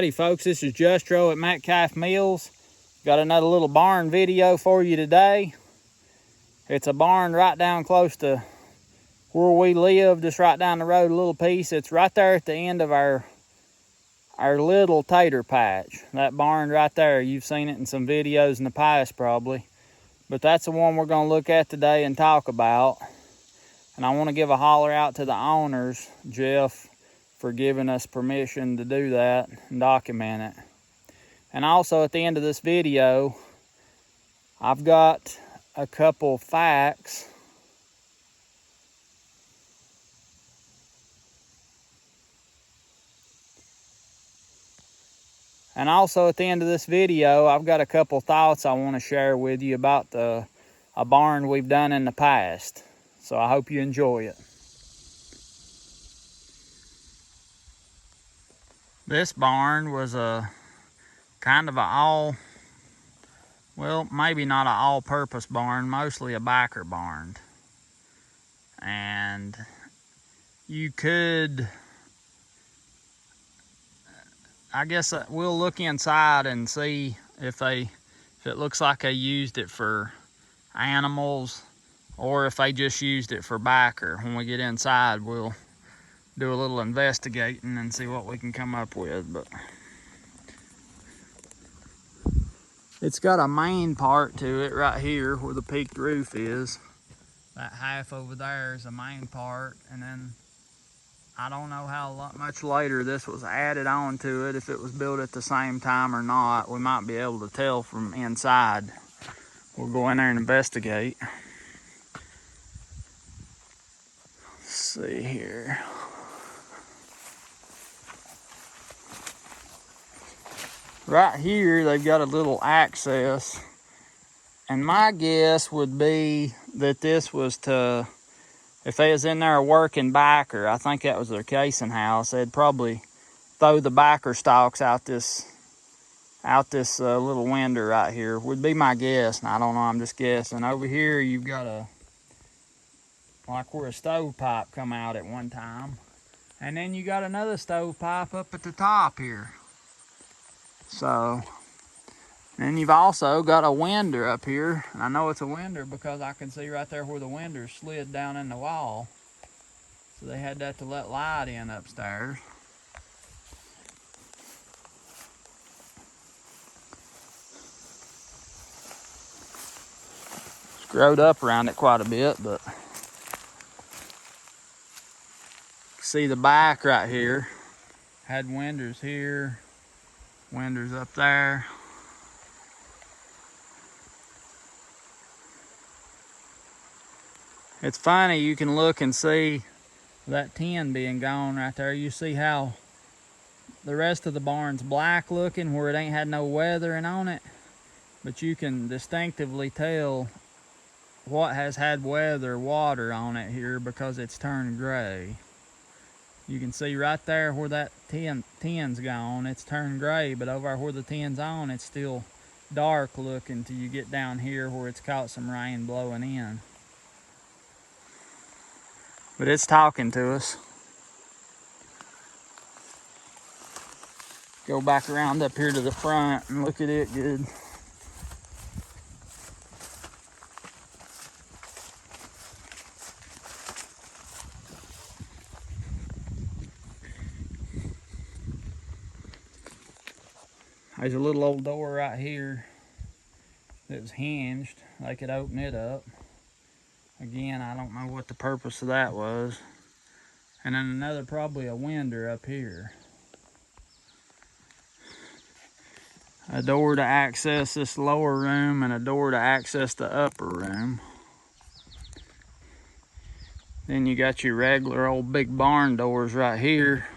Howdy folks, this is Justro at Metcalf Mills. Got another little barn video for you today. It's a barn right down close to where we live, just right down the road a little piece. It's right there at the end of our little tater patch. That barn right there, you've seen it in some videos in the past probably. But that's the one we're gonna look at today and talk about. And I wanna give a holler out to the owners, Jeff, for giving us permission to do that and document it. And also at the end of this video, I've got a couple facts and also at the end of this video, I've got a couple thoughts I want to share with you about a barn we've done in the past. So I hope you enjoy it. This barn was a kind of maybe not an all-purpose barn, mostly a backer barn. And you could, I guess we'll look inside and see if it looks like they used it for animals or if they just used it for backer. When we get inside, we'll do a little investigating and see what we can come up with. But it's got a main part to it right here where the peaked roof is. That half over there is the main part, and then I don't know how much later this was added on to it, if it was built at the same time or not. We might be able to tell from inside. We'll go in there and investigate. Let's see here. Right here, they've got a little access, and my guess would be that this was to, if they was in there working backer, I think that was their casing house, they'd probably throw the backer stalks out this little window right here, would be my guess, and I don't know, I'm just guessing. Over here, you've got like where a stovepipe come out at one time, and then you got another stovepipe up at the top here. So, then you've also got a window up here. And I know it's a window because I can see right there where the window slid down in the wall. So they had that to let light in upstairs. It's growed up around it quite a bit, but see the back right here. Had windows here. Windows up there. It's funny, you can look and see that tin being gone right there. You see how the rest of the barn's black looking where it ain't had no weathering on it, but you can distinctively tell what has had water on it here because it's turned gray. You can see right there where that tin's gone, it's turned gray, but over where the tin's on, it's still dark looking till you get down here where it's caught some rain blowing in. But it's talking to us. Go back around up here to the front and look at it good. There's a little old door right here that was hinged. They could open it up. Again, I don't know what the purpose of that was. And then another, probably a window up here. A door to access this lower room and a door to access the upper room. Then you got your regular old big barn doors right here.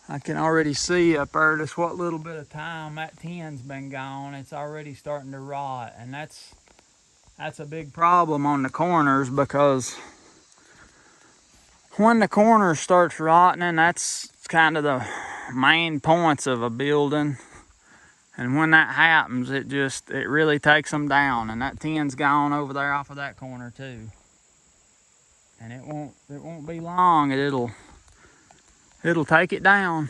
I can already see up there just what little bit of time that tin's been gone. It's already starting to rot, and that's a big problem on the corners, because when the corner starts rotting, that's kind of the main points of a building. And when that happens, it really takes them down. And that tin's gone over there off of that corner too. And it won't be long. It'll take it down.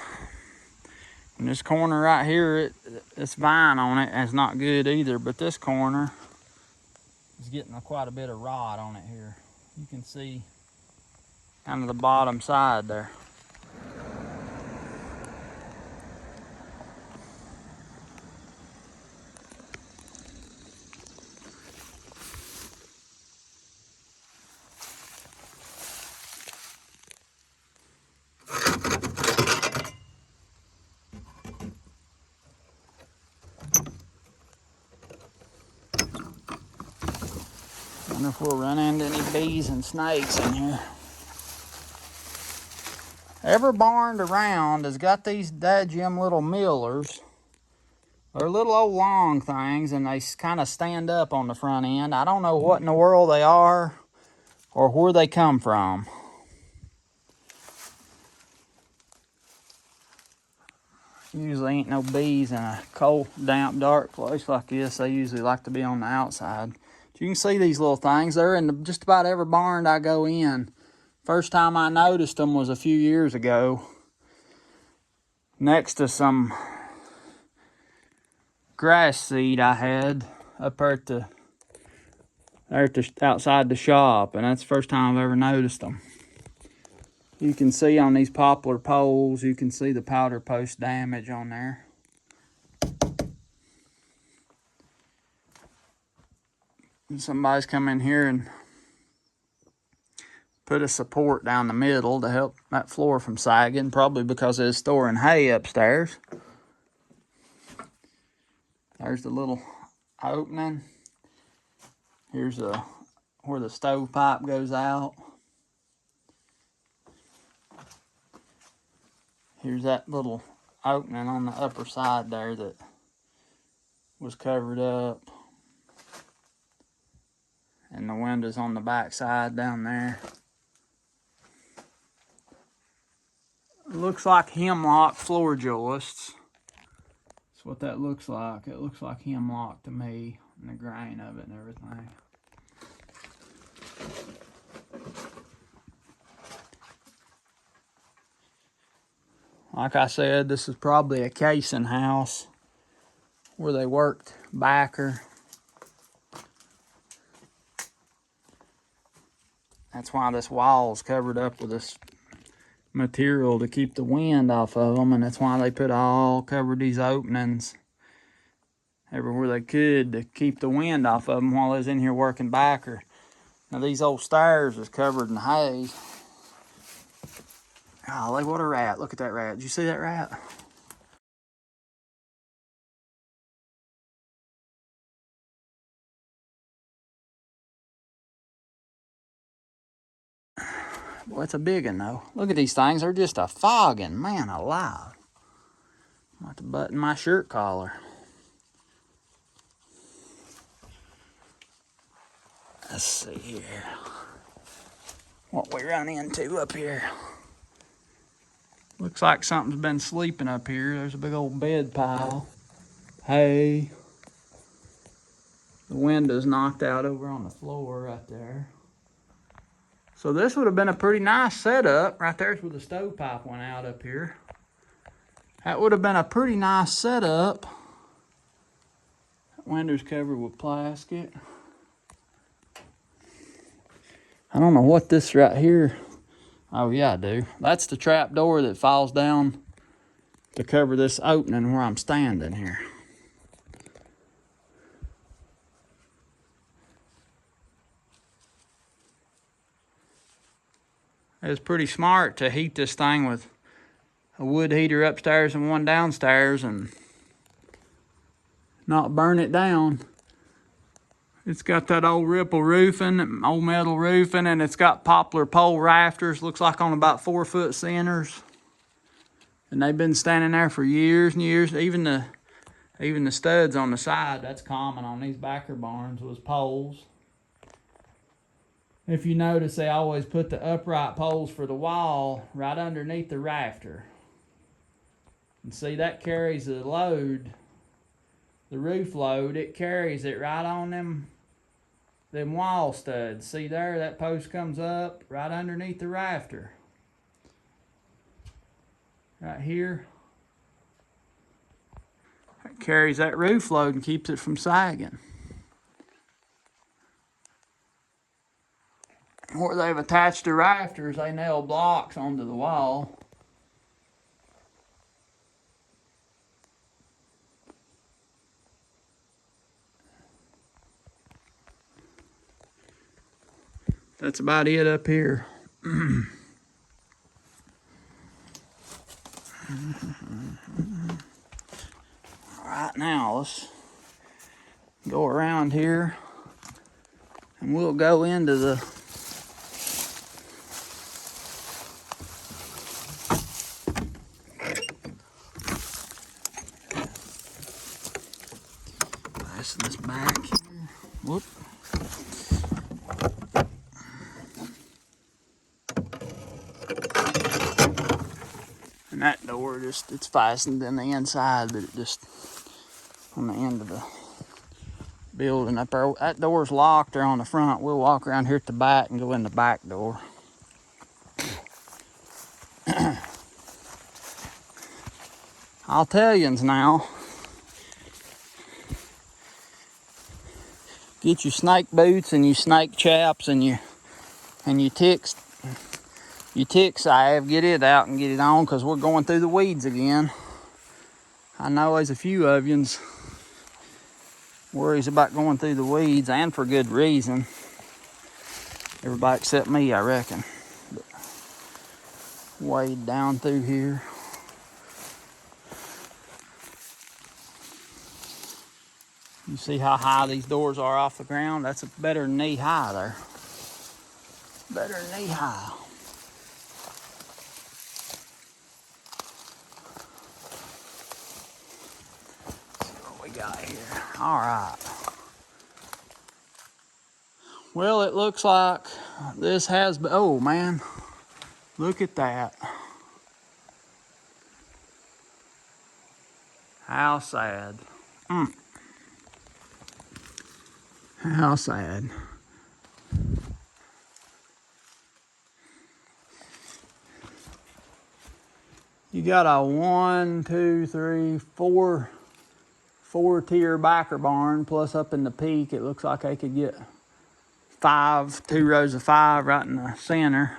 And this corner right here, this vine on it is not good either. But this corner is getting quite a bit of rot on it here. You can see kind of the bottom side there. I wonder if we'll run into any bees and snakes in here. Every barn around has got these dadgum little millers. They're little old long things, and they kind of stand up on the front end. I don't know what in the world they are or where they come from. Usually ain't no bees in a cold, damp, dark place like this. They usually like to be on the outside. But you can see these little things. They're in just about every barn I go in. First time I noticed them was a few years ago, next to some grass seed I had up there outside the shop, and that's the first time I've ever noticed them. You can see on these poplar poles, you can see the powder post damage on there. And somebody's come in here and put a support down the middle to help that floor from sagging, probably because it's storing hay upstairs. There's the little opening. Here's where the stovepipe goes out. Here's that little opening on the upper side there that was covered up. And the windows on the back side down there. It looks like hemlock floor joists. That's what that looks like. It looks like hemlock to me, and the grain of it and everything. Like I said, this is probably a casing house where they worked backer. That's why this wall is covered up with this material to keep the wind off of them, and that's why they covered these openings everywhere they could to keep the wind off of them while they was in here working backer. Now these old stairs is covered in hay. Golly, what a rat. Look at that rat. Did you see that rat? Boy, it's a big one, though. Look at these things. They're just a fogging. Man alive. I'm about to button my shirt collar. Let's see here. What we run into up here. Looks like something's been sleeping up here. There's a big old bed pile. Hay. The window's knocked out over on the floor right there. So this would have been a pretty nice setup. Right there's where the stovepipe went out up here. That would have been a pretty nice setup. That window's covered with plastic. I don't know what this right here. Oh yeah, I do. That's the trap door that falls down to cover this opening where I'm standing here. It's pretty smart to heat this thing with a wood heater upstairs and one downstairs and not burn it down. It's got that old ripple roofing, old metal roofing, and it's got poplar pole rafters, looks like on about 4-foot centers. And they've been standing there for years and years. Even the studs on the side, that's common on these backer barns, was poles. If you notice, they always put the upright poles for the wall right underneath the rafter. And see, that carries the load the roof load, it carries it right on them wall studs. See there, that post comes up right underneath the rafter. Right here. It carries that roof load and keeps it from sagging. Where they've attached the rafters, they nail blocks onto the wall. That's about it up here. Right now, let's go around here and we'll go into the this back here. Whoop. And that door it's fastened in the inside, but it just on the end of the building up there. That door's locked there on the front. We'll walk around here at the back and go in the back door. I'll tell yous now. Get your snake boots and your snake chaps and your tick salve. Get it out and get it on, because we're going through the weeds again. I know there's a few of yous worries about going through the weeds, and for good reason. Everybody except me, I reckon. But wade down through here. You see how high these doors are off the ground? That's better than knee high there. Better than knee high. Let's see what we got here. All right. Well, it looks like this has been, oh man, look at that. How sad. How sad. You got a 1, 2, 3, 4 tier backer barn, plus up in the peak, it looks like they could get 2 rows of 5 right in the center.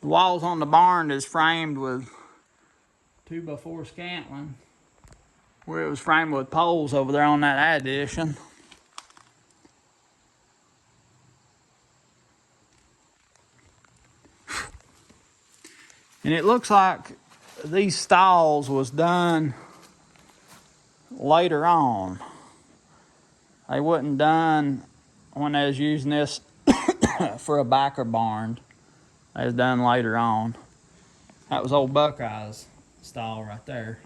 The walls on the barn is framed with 2x4 scantling, where it was framed with poles over there on that addition. And it looks like these stalls was done later on. They wasn't done when they was using this for a backer barn. They was done later on. That was old Buckeye's stall right there.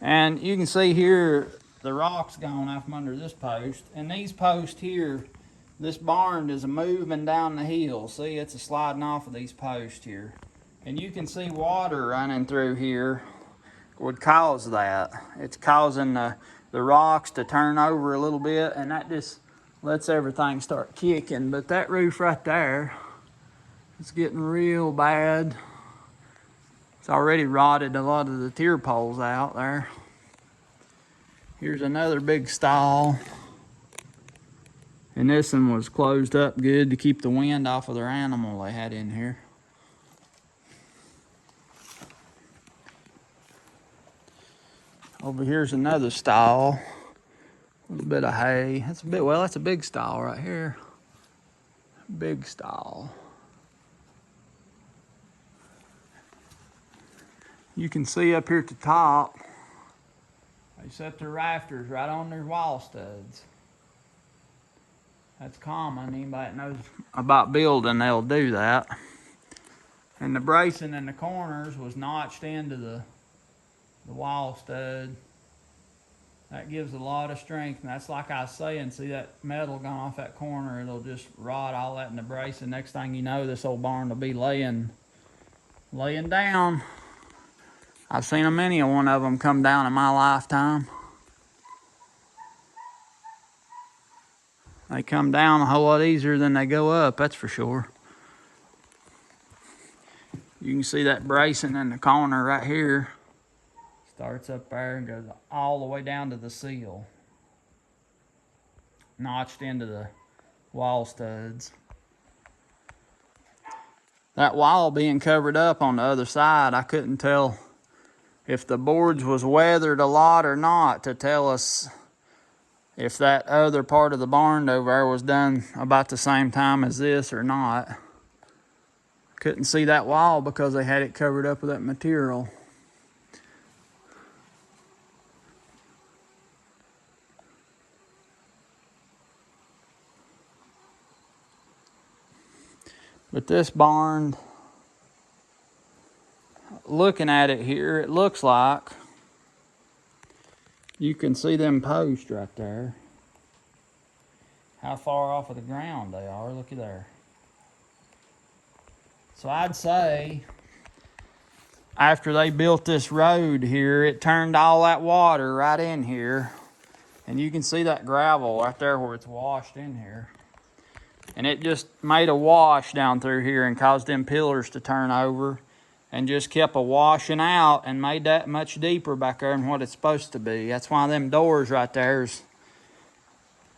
And you can see here the rock's gone out from under this post. And these posts here, this barn is moving down the hill. See, it's a sliding off of these posts here. And you can see water running through here would cause that. It's causing the rocks to turn over a little bit, and that just lets everything start kicking. But that roof right there, it's getting real bad. It's already rotted a lot of the tier poles out there. Here's another big stall. And this one was closed up good to keep the wind off of their animal they had in here. Over here's another stall. A little bit of hay. That's a big stall right here. Big stall. You can see up here at the top, they set their rafters right on their wall studs. That's common. Anybody that knows about building, they'll do that. And the bracing in the corners was notched into the wall stud. That gives a lot of strength, and that's like I was saying, see that metal gone off that corner, it'll just rot all that in the brace, and next thing you know, this old barn will be laying down. I've seen a many one of them come down in my lifetime. They come down a whole lot easier than they go up, that's for sure. You can see that bracing in the corner right here. Starts up there and goes all the way down to the seal. Notched into the wall studs. That wall being covered up on the other side, I couldn't tell if the boards was weathered a lot or not to tell us if that other part of the barn over there was done about the same time as this or not. Couldn't see that wall because they had it covered up with that material. But this barn, looking at it here, it looks like you can see them posts right there. How far off of the ground they are, looky there. So I'd say after they built this road here, it turned all that water right in here. And you can see that gravel right there where it's washed in here. And it just made a wash down through here and caused them pillars to turn over and just kept a washing out and made that much deeper back there than what it's supposed to be. That's why them doors right there is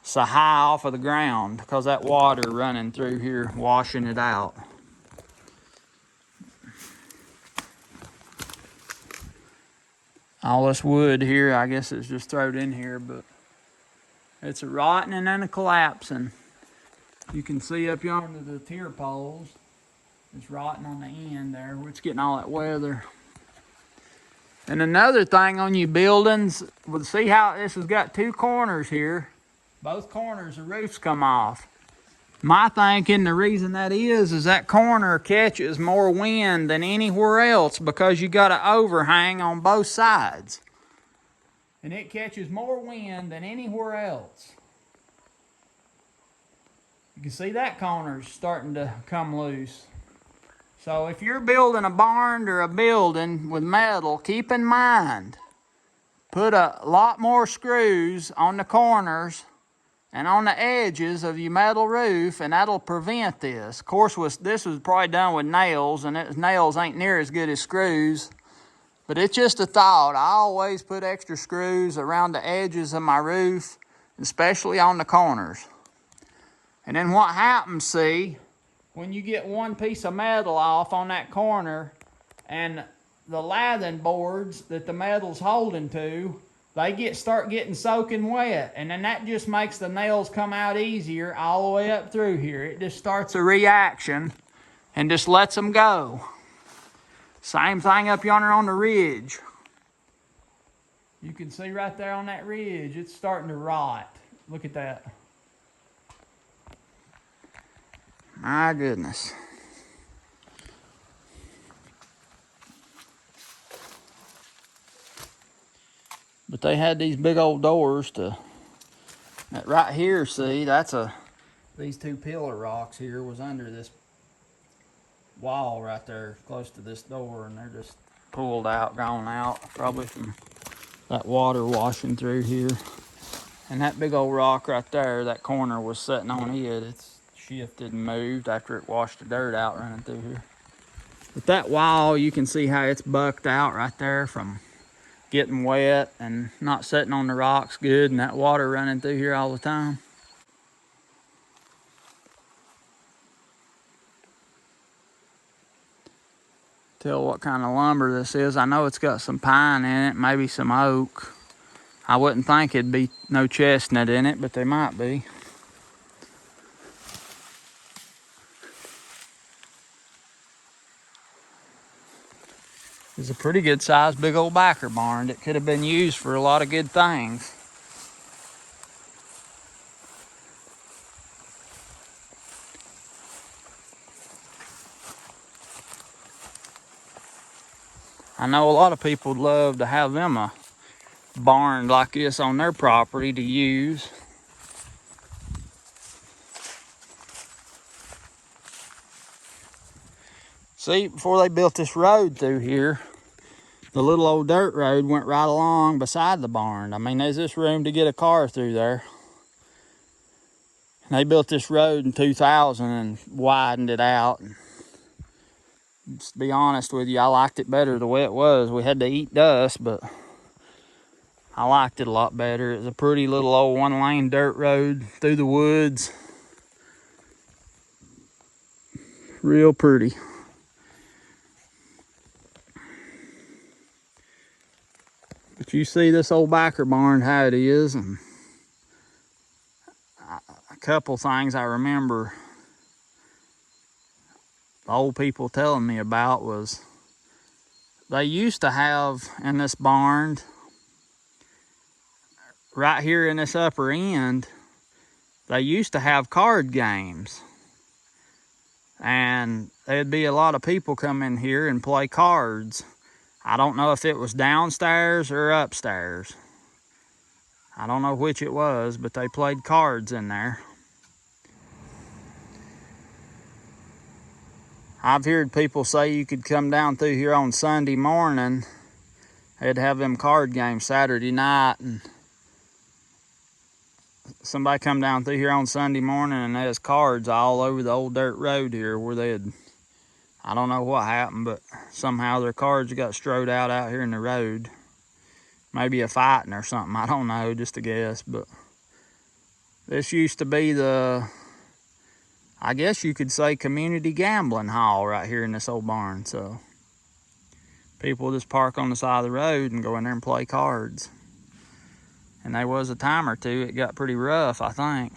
so high off of the ground, because that water running through here washing it out. All this wood here, I guess it's just thrown in here, but it's a rotting and a collapsing. You can see up yonder the tier poles. It's rotting on the end there, where it's getting all that weather. And another thing on you buildings, well, see how this has got two corners here. Both corners, the roofs come off. My thinking, the reason that is that corner catches more wind than anywhere else because you got an overhang on both sides. And it catches more wind than anywhere else. You can see that corner's starting to come loose. So if you're building a barn or a building with metal, keep in mind, put a lot more screws on the corners and on the edges of your metal roof, and that'll prevent this. Of course, this was probably done with nails, and nails ain't near as good as screws. But it's just a thought. I always put extra screws around the edges of my roof, especially on the corners. And then what happens, see, when you get one piece of metal off on that corner and the lathing boards that the metal's holding to, they start getting soaking wet, and then that just makes the nails come out easier all the way up through here. It just starts a reaction and just lets them go. Same thing up yonder on the ridge. You can see right there on that ridge, it's starting to rot. Look at that. My goodness. But they had these big old doors to, right here, see, these two pillar rocks here was under this wall right there close to this door, and they're just pulled out, gone out, probably from that water washing through here. And that big old rock right there, that corner was sitting on it. It's shifted and moved after it washed the dirt out running through here. But that wall, you can see how it's bucked out right there from getting wet and not sitting on the rocks good, and that water running through here all the time. Tell what kind of lumber this is. I know it's got some pine in it, maybe some oak. I wouldn't think it'd be no chestnut in it, but there might be. It's a pretty good sized big old backer barn that could have been used for a lot of good things. I know a lot of people would love to have them a barn like this on their property to use. See, before they built this road through here, the little old dirt road went right along beside the barn. I mean, there's this room to get a car through there. And they built this road in 2000 and widened it out. And just to be honest with you, I liked it better the way it was. We had to eat dust, but I liked it a lot better. It was a pretty little old one-lane dirt road through the woods. Real pretty. But you see this old backer barn, how it is, and a couple things I remember the old people telling me about was they used to have in this barn, right here in this upper end, they used to have card games. And there'd be a lot of people come in here and play cards. I don't know if it was downstairs or upstairs. I don't know which it was, but they played cards in there. I've heard people say you could come down through here on Sunday morning. They'd have them card games Saturday night, and somebody come down through here on Sunday morning and there's cards all over the old dirt road here where they'd, I don't know what happened, but somehow their cards got strode out here in the road. Maybe a fighting or something, I don't know, just a guess. But this used to be the, I guess you could say, community gambling hall right here in this old barn. So people just park on the side of the road and go in there and play cards. And there was a time or two it got pretty rough, I think.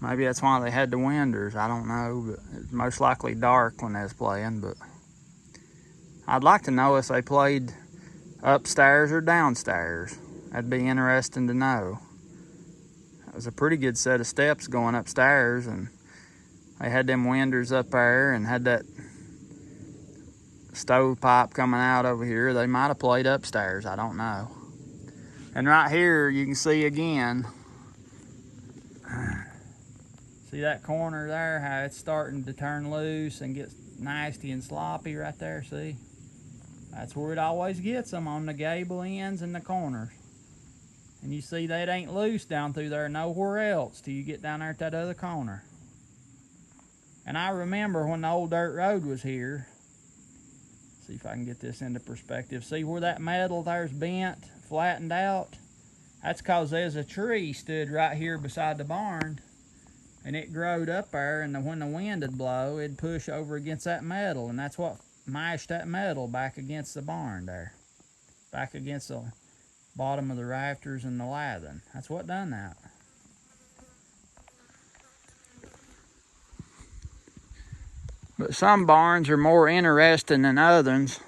Maybe that's why they had the windows, I don't know, but it was most likely dark when they was playing. But I'd like to know if they played upstairs or downstairs. That'd be interesting to know. It was a pretty good set of steps going upstairs, and they had them windows up there and had that stovepipe coming out over here. They might have played upstairs, I don't know. And right here you can see again, see that corner there, how it's starting to turn loose and get nasty and sloppy right there, see? That's where it always gets them, on the gable ends and the corners. And you see that ain't loose down through there nowhere else till you get down there at that other corner. And I remember when the old dirt road was here, see if I can get this into perspective. See where that metal there's bent, flattened out? That's because there's a tree stood right here beside the barn, and it growed up there, and when the wind would blow, it'd push over against that metal, and that's what mashed that metal back against the barn there. Back against the bottom of the rafters and the lathing. That's what done that. But some barns are more interesting than others,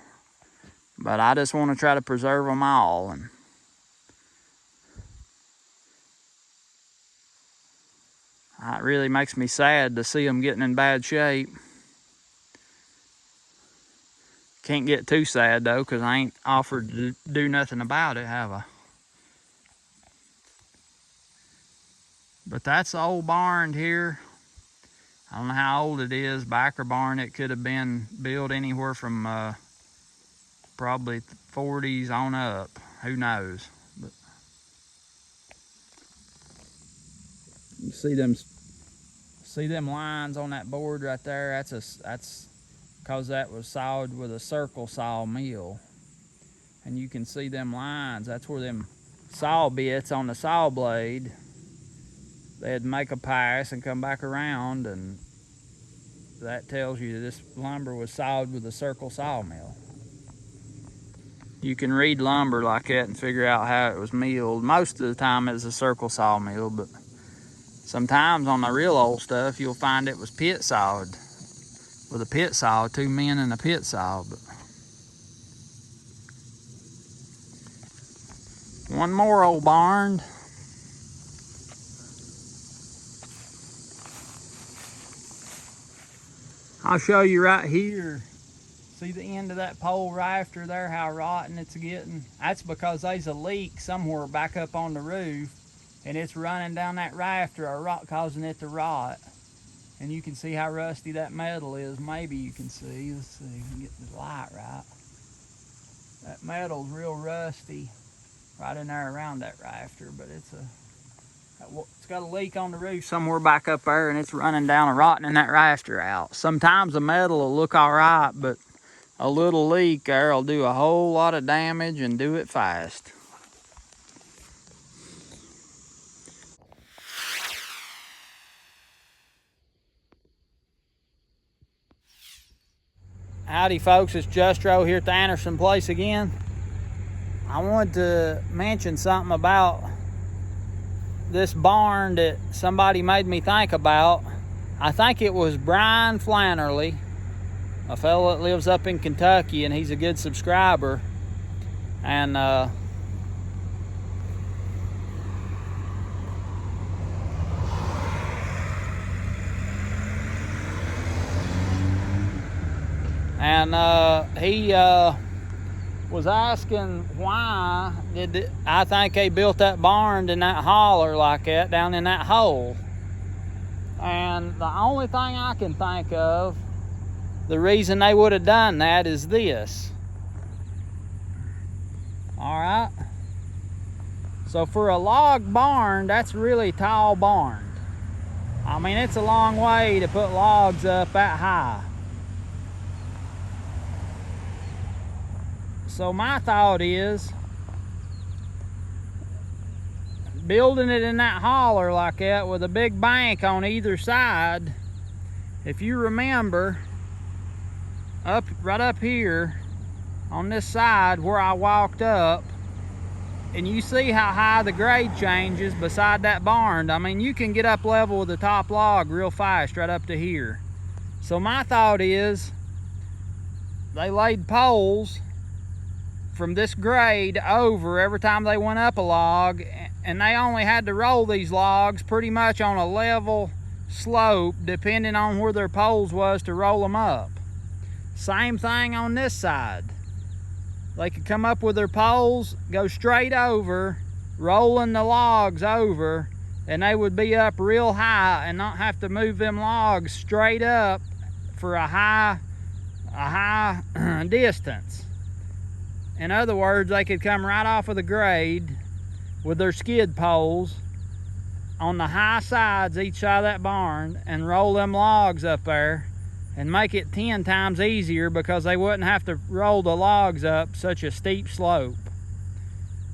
but I just want to try to preserve them all. And it really makes me sad to see them getting in bad shape. Can't get too sad though, because I ain't offered to do nothing about it, have I? But that's the old barn here. I don't know how old it is. Backer barn, it could have been built anywhere from probably 40s on up. Who knows? But you see them lines on that board right there. That's because that was sawed with a circle saw mill, and you can see them lines. That's where them saw bits on the saw blade, they'd make a pass and come back around, and that tells you this lumber was sawed with a circle sawmill. You can read lumber like that and figure out how it was milled. Most of the time it's a circle sawmill, but sometimes on the real old stuff you'll find it was pit sawed with a pit saw, 2 men and a pit saw. But one more old barn. I'll show you right here. See the end of that pole rafter there, how rotten it's getting? That's because there's a leak somewhere back up on the roof, and it's running down that rafter, causing it to rot. And you can see how rusty that metal is. Maybe you can see. Let's see if we can get the light right. That metal's real rusty right in there around that rafter, but it's got a leak on the roof somewhere back up there, and it's running down and rotting that rafter out. Sometimes the metal will look all right, but a little leak there will do a whole lot of damage and do it fast. Howdy folks, it's Justro here at the Anderson place again. I wanted to mention something about this barn that somebody made me think about. I think it was Brian Flannerly, a fellow that lives up in Kentucky, and he's a good subscriber. And he was asking why I think they built that barn in that holler like that, down in that hole. And the only thing I can think of, the reason they would have done that is this. All right. So for a log barn, that's really tall barn. I mean, it's a long way to put logs up that high. So my thought is, building it in that holler like that with a big bank on either side. If you remember, right up here on this side where I walked up, and you see how high the grade changes beside that barn. I mean, you can get up level with the top log real fast right up to here. So my thought is, they laid poles from this grade over every time they went up a log, and they only had to roll these logs pretty much on a level slope depending on where their poles was to roll them up. Same thing on this side. They could come up with their poles, go straight over, rolling the logs over, and they would be up real high and not have to move them logs straight up for a high distance. In other words, they could come right off of the grade with their skid poles on the high sides each side of that barn and roll them logs up there and make it 10 times easier because they wouldn't have to roll the logs up such a steep slope.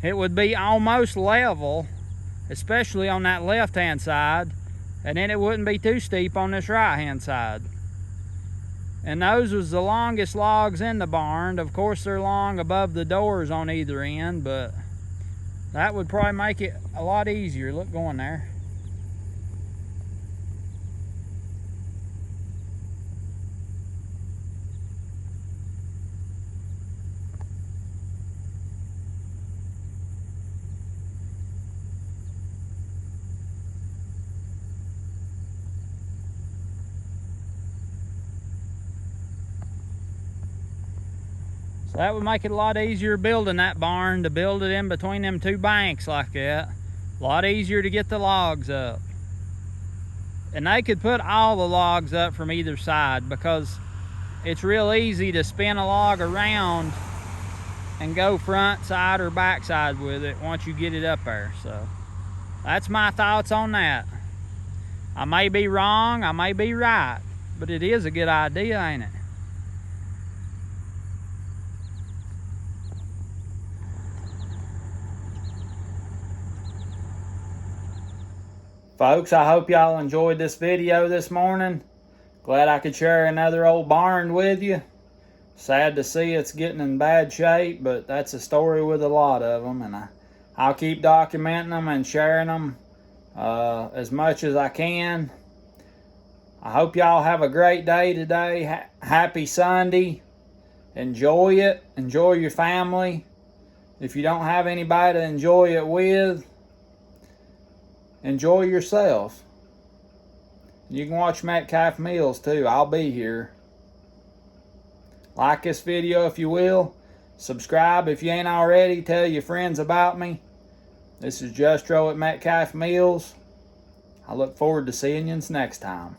It would be almost level, especially on that left-hand side, and then it wouldn't be too steep on this right-hand side. And those was the longest logs in the barn. Of course, they're long above the doors on either end, but that would probably make it a lot easier. Look, going there. So that would make it a lot easier building that barn, to build it in between them two banks like that. A lot easier to get the logs up. And they could put all the logs up from either side, because it's real easy to spin a log around and go front side or back side with it once you get it up there. So that's my thoughts on that. I may be wrong, I may be right, but it is a good idea, ain't it? Folks, I hope y'all enjoyed this video this morning. Glad I could share another old barn with you. Sad to see it's getting in bad shape, but that's a story with a lot of them, and I'll keep documenting them and sharing them as much as I can. I hope y'all have a great day today. Happy Sunday. Enjoy it. Enjoy your family. If you don't have anybody to enjoy it with, enjoy yourself. You can watch Metcalf Mills too. I'll be here. Like this video if you will. Subscribe if you ain't already. Tell your friends about me. This is Justro at Metcalf Mills. I look forward to seeing you next time.